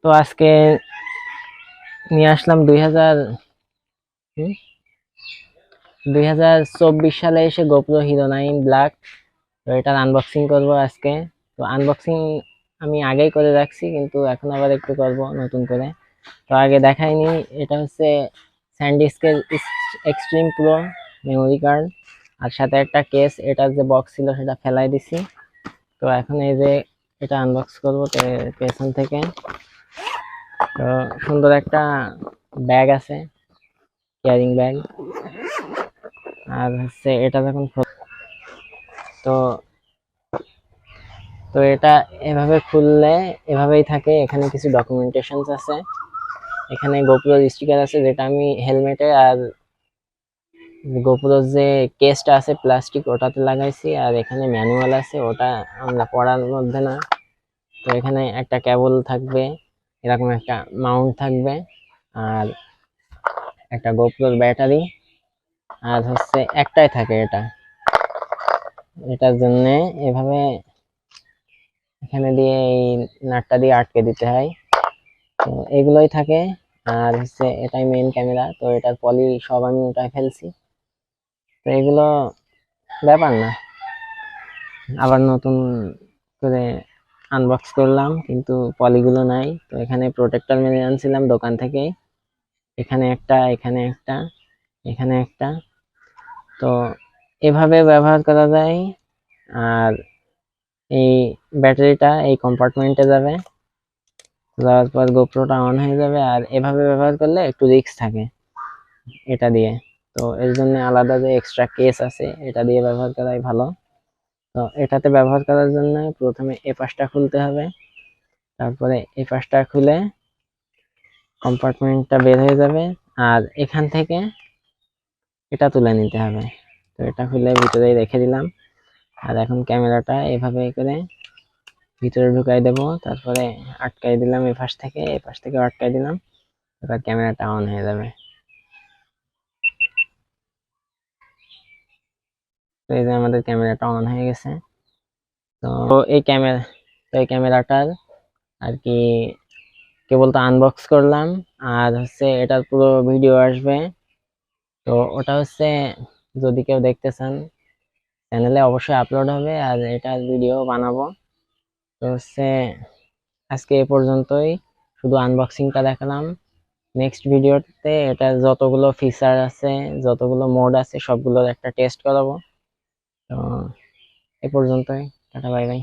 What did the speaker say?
তো আজকে নিয়ে আসলাম 2024 সালে এসে গোপ্রো হিরো 9 ব্ল্যাক। তো এটার আনবক্সিং করব আজকে। তো আনবক্সিং আমি আগেই করে রাখছি, কিন্তু এখন আবার একটু করব নতুন করে। তো আগে দেখাইনি, এটা হচ্ছে স্যানডিস্কের এক্সট্রিম প্রো মেমোরি কার্ড, আর সাথে একটা কেস। এটার যে বক্স ছিল সেটা ফেলাই দিছি। তো এখন এই যে এটা আনবক্স করবো পেছন থেকে। তো সুন্দর একটা ব্যাগ আছে, ক্যারিং ব্যাগ। আর হচ্ছে এটা যখন তো তো এটা এভাবে খুললে এভাবেই থাকে। এখানে কিছু ডকুমেন্টেশনস আছে, এখানে গোপ্রোর স্টিকার আছে যেটা আমি হেলমেটে আর গোপ্রোর যে কেসটা আছে প্লাস্টিক ওটাতে লাগাইছি। আর এখানে ম্যানুয়াল আছে, ওটা আমরা পড়ার মধ্যে না। তো এখানে একটা কেবল থাকবে, এরকম একটা মাউন্ট থাকবে, আর একটা গোপ্রোর ব্যাটারি। আর হচ্ছে একটাই থাকে এটা, এটার জন্য এভাবে এখানে দিয়ে এই নাটটা দিয়ে আটকে দিতে হয়। তো এগুলোই থাকে। আর হচ্ছে এটাই মেইন ক্যামেরা। তো এটার পলি সব আমি উঠায় ফেলছি। তো এগুলো ব্যাপার না, আবার নতুন করে আনবক্স করলাম, কিন্তু পলিগুলো নাই। তো এখানে প্রোটেক্টর মেরে আনছিলাম দোকান থেকে, এখানে একটা, এখানে একটা, এখানে একটা। তো এভাবে ব্যবহার করা যায়। আর এই ব্যাটারিটা এই কম্পার্টমেন্টে যাবে, যাওয়ার পর গোপ্রোটা অন হয়ে যাবে। আর এভাবে ব্যবহার করলে একটু রিস্ক থাকে এটা দিয়ে। তো এর জন্য আলাদা যে এক্সট্রা কেস আছে এটা দিয়ে ব্যবহার করাই ভালো। তো এটাতে ব্যবহার করার জন্য প্রথমে এই পাশটা খুলতে হবে, তারপরে এই পাশটা খুলে কম্পার্টমেন্টটা বের হয়ে যাবে। আর এখান থেকে এটা তুলে নিতে হবে। তো এটা খুলে ভিতরেই রেখে দিলাম। আর এখন ক্যামেরাটা এভাবে করে ভিতরে ঢুকাই দেব, তারপরে আটকাই দিলাম এই পাশ থেকে, এই পাশ থেকে আটকাই দিলাম। এবার ক্যামেরাটা অন হয়ে যাবে। তো এই যে আমাদের ক্যামেরাটা অন হয়ে গেছে। তো এই ক্যামেরা তো এই ক্যামেরাটার আর কি কেবল তো আনবক্স করলাম। আর হচ্ছে এটার পুরো ভিডিও আসবে। তো ওটা হচ্ছে যদি কেউ দেখতে চান চ্যানেলে অবশ্যই আপলোড হবে, আর এটার ভিডিও বানাবো। তো হচ্ছে আজকে এ পর্যন্তই, শুধু আনবক্সিংটা দেখালাম। নেক্সট ভিডিওতে এটা যতগুলো ফিচার আছে, যতগুলো মোড আছে সবগুলোর একটা টেস্ট করাবো। তো এ পর্যন্তই, টাটা বাই বাই।